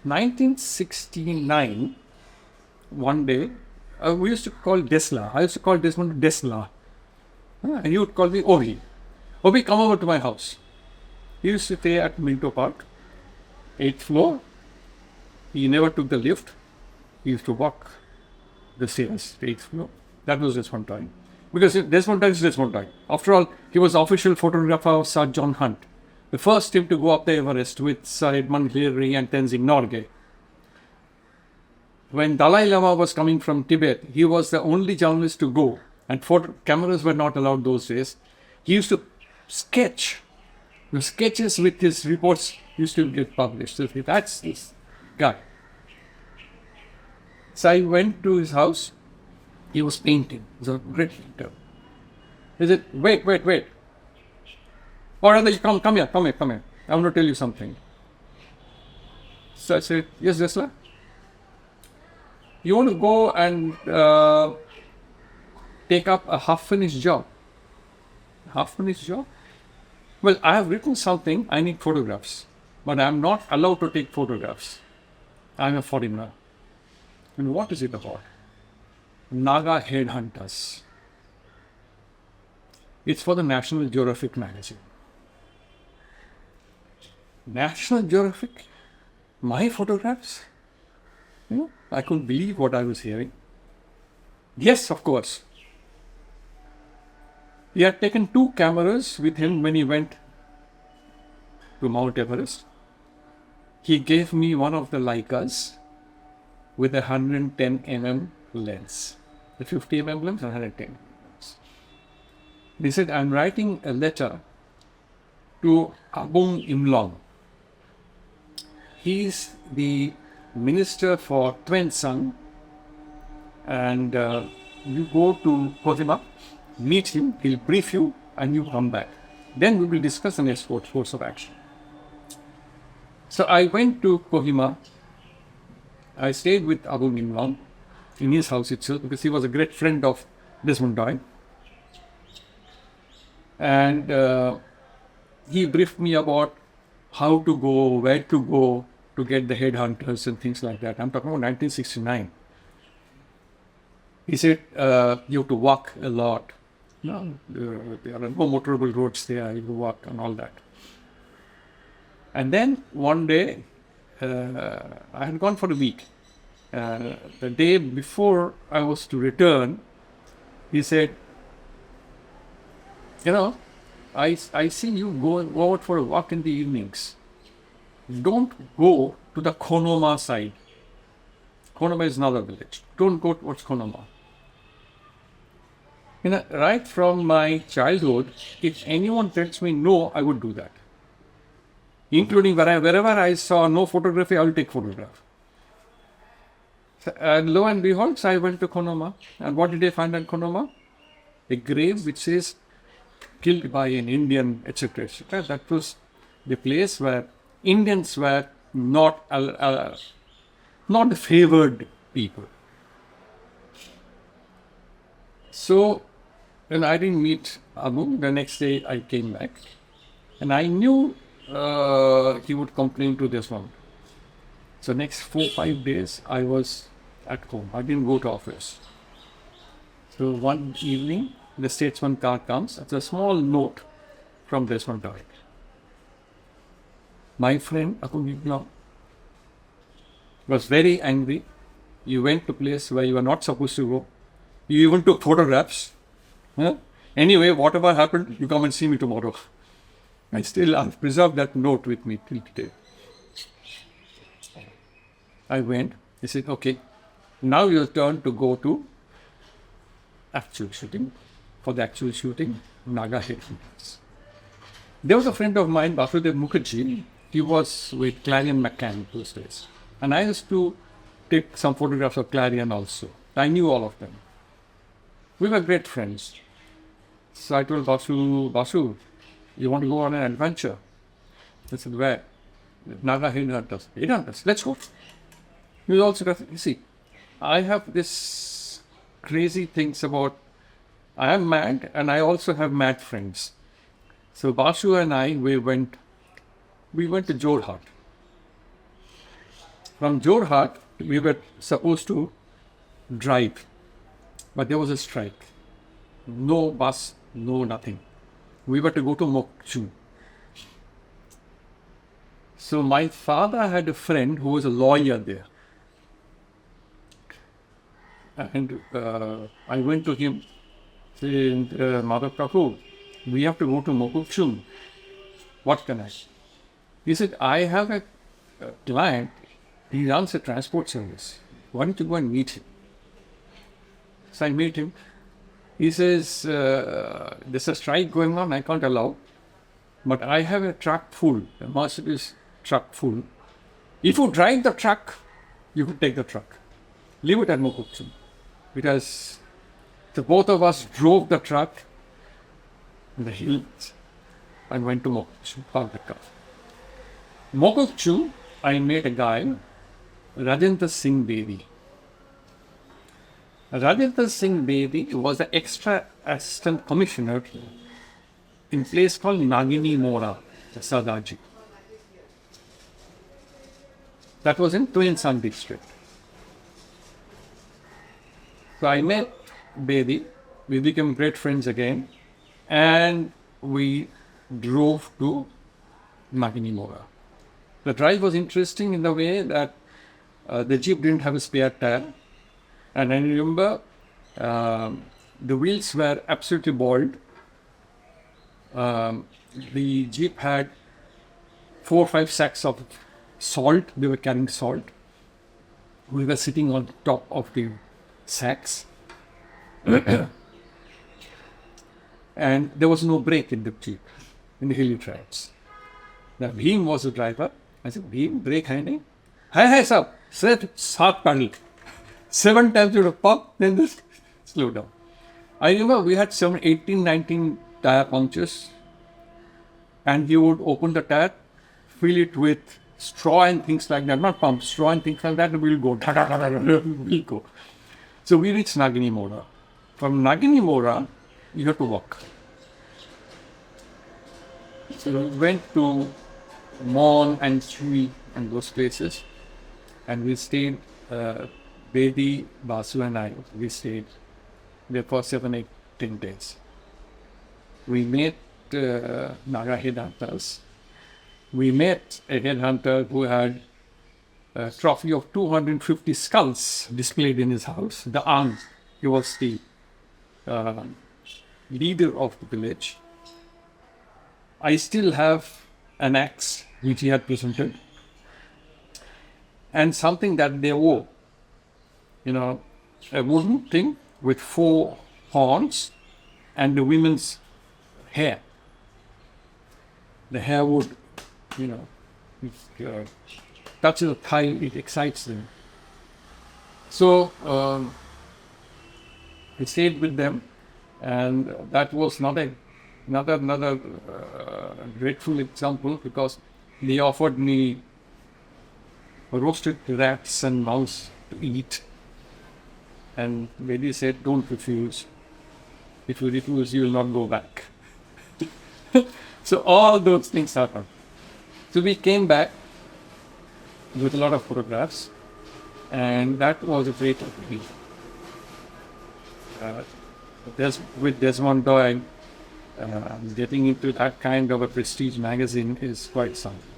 1969, one day, we used to call Desla. I used to call Desmond Desla. And he would call me Obi. Obi, come over to my house. He used to stay at Minto Park, 8th floor. He never took the lift. He used to walk the stairs, 8th floor. That was Desmond time. Because Desmond time is Desmond time. After all, he was the official photographer of Sir John Hunt, the first team to go up the Everest with Sir Edmund Hillary and Tenzing Norgay. When Dalai Lama was coming from Tibet, he was the only journalist to go, and cameras were not allowed those days. He used to sketch. The sketches with his reports used to get published. So that's this guy. So I went to his house. He was painting. He was a great painter. He said, wait. Or rather, come here. I want to tell you something. So I said, yes, Desla. You want to go and take up a half-finished job? Half-finished job? Well, I have written something. I need photographs. But I am not allowed to take photographs. I am a foreigner. And what is it about? Naga Headhunters. It's for the National Geographic magazine. National Geographic? My photographs? I couldn't believe what I was hearing. Yes, of course. He had taken 2 cameras with him when he went to Mount Everest. He gave me one of the Leicas with a 110 mm lens. The 50 mm lens and 110 mm. He said, I'm writing a letter to Abung Imlong. He is the minister for Twensang, and you go to Kohima, meet him, he'll brief you, and you come back. Then we will discuss the next course of action. So I went to Kohima. I stayed with Abu Nimlan in his house itself because he was a great friend of Desmond. And he briefed me about how to go, where to go to get the headhunters and things like that. I'm talking about 1969. He said, you have to walk a lot. No, there are no motorable roads there, you walk and all that. And then one day, I had gone for a week. The day before I was to return, he said, I see you go out for a walk in the evenings. Don't go to the Konoma side. Konoma is another village. Don't go towards Konoma. Right from my childhood, if anyone tells me no, I would do that. Including wherever I saw no photography, I will take photograph. And lo and behold, I went to Konoma. And what did I find at Konoma? A grave which says, killed by an Indian, etc., etc. That was the place where Indians were not the favored people. So, when I didn't meet Abu, the next day I came back. And I knew he would complain to Desmond. So next 4-5 days I was at home. I didn't go to office. So one evening, the Statesman car comes. It's a small note from Desmond. My friend Akunjitna was very angry. You went to a place where you were not supposed to go. You even took photographs. Anyway, whatever happened, you come and see me tomorrow. I've preserved that note with me till today. I went. He said, okay, now your turn to go to actual shooting. For the actual shooting, Naga Headhunters. There was a friend of mine, Vasudev Mukherjee. He was with Clarion McCann those days. And I used to take some photographs of Clarion also. I knew all of them. We were great friends. So I told Vasu, you want to go on an adventure? I said, where? Naga Headhunters. Headhunters, let's go. He was also, you see, I have this crazy things about, I am mad and I also have mad friends. So Vasu and I, we went to Jorhat. From Jorhat, we were supposed to drive, but there was a strike. No bus, no nothing. We were to go to Mokchu. So my father had a friend who was a lawyer there. And I went to him, saying, Mother Kapoor, we have to go to Mokchu. What can I? He said, I have a client, he runs a transport service. Why don't you go and meet him? So I meet him. He says, there's a strike going on, I can't allow. But I have a truck full, a Mercedes truck full. If you drive the truck, you could take the truck. Leave it at Mokokchung. Because the both of us drove the truck in the hills and went to Mokokchung, parked the car. Mokokchung, I met a guy, Rajendra Singh Bedi. Rajendra Singh Bedi was an extra assistant commissioner in a place called Nagini Mora, Sadaji. That was in Tuensang district. So I met Bedi, we became great friends again, and we drove to Nagini Mora. The drive was interesting in the way that the Jeep didn't have a spare tire. And I remember the wheels were absolutely bald. The Jeep had 4 or 5 sacks of salt. They were carrying salt. We were sitting on top of the sacks. And there was no brake in the Jeep, in the hilly tracks. Now, Bhim was the driver. I said, Bhim, brake hai nahi? Hai sir. Sir, 7 pedal. 7 times you would have pumped, then just slow down. I remember we had 18, 19 tire punctures, and you would open the tire, fill it with straw and things like that, not pump, straw and things like that, and we'll go, we'll go. So we reached Nagini Mora. From Nagini Mora, you have to walk. So we went to Mon and Chui and those places, and we stayed. Bedi, Basu and I, we stayed there for 7, 8, 10 days. We met Naga headhunters. We met a headhunter who had a trophy of 250 skulls displayed in his house. The aunt, he was the leader of the village. I still have an axe which he had presented, and something that they wore. You know, a wooden thing with 4 horns and the women's hair. The hair would, you know, touch the thigh, it excites them. So I stayed with them, and that was another grateful example, because they offered me roasted rats and mouse to eat. And Bedi said, don't refuse. If you refuse, you will not go back. So all those things happened. So we came back with a lot of photographs, and that was a great opportunity. With Desmond Doyle, getting into that kind of a prestige magazine is quite something.